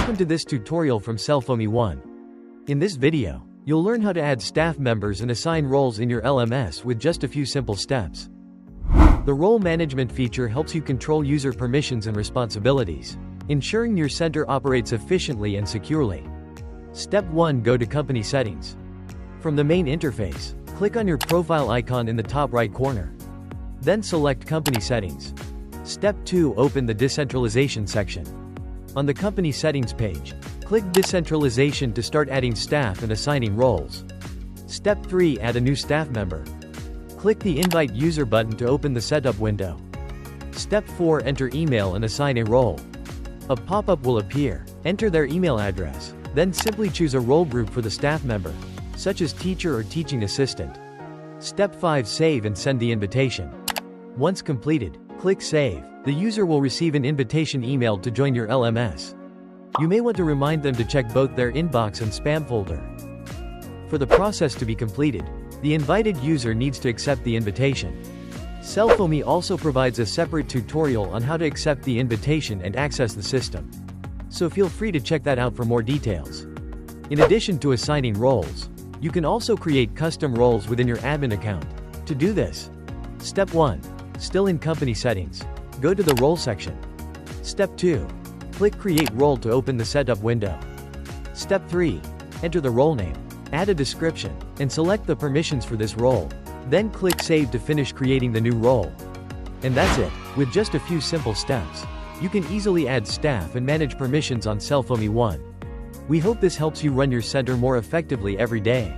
Welcome to this tutorial from Selfomy One. In this video, you'll learn how to add staff members and assign roles in your LMS with just a few simple steps. The role management feature helps you control user permissions and responsibilities, ensuring your center operates efficiently and securely. Step 1. Go to Company Settings. From the main interface, click on your profile icon in the top right corner. Then select Company Settings. Step 2. Open the Decentralization section. On the Company Settings page, click Decentralization to start adding staff and assigning roles. Step 3. Add a new staff member. Click the Invite User button to open the setup window. Step 4. Enter email and assign a role. A pop-up will appear. Enter their email address, then simply choose a role group for the staff member, such as teacher or teaching assistant. Step 5. Save and send the invitation. Once completed, click Save. The user will receive an invitation email to join your LMS. You may want to remind them to check both their inbox and spam folder. For the process to be completed, the invited user needs to accept the invitation. Selfomy also provides a separate tutorial on how to accept the invitation and access the system, so feel free to check that out for more details. In addition to assigning roles, you can also create custom roles within your admin account. To do this, Step 1. Still in Company Settings, go to the Role section. Step 2. Click Create Role to open the setup window. Step 3. Enter the role name, add a description, and select the permissions for this role. Then click Save to finish creating the new role. And that's it. With just a few simple steps, you can easily add staff and manage permissions on Selfomy One. We hope this helps you run your center more effectively every day.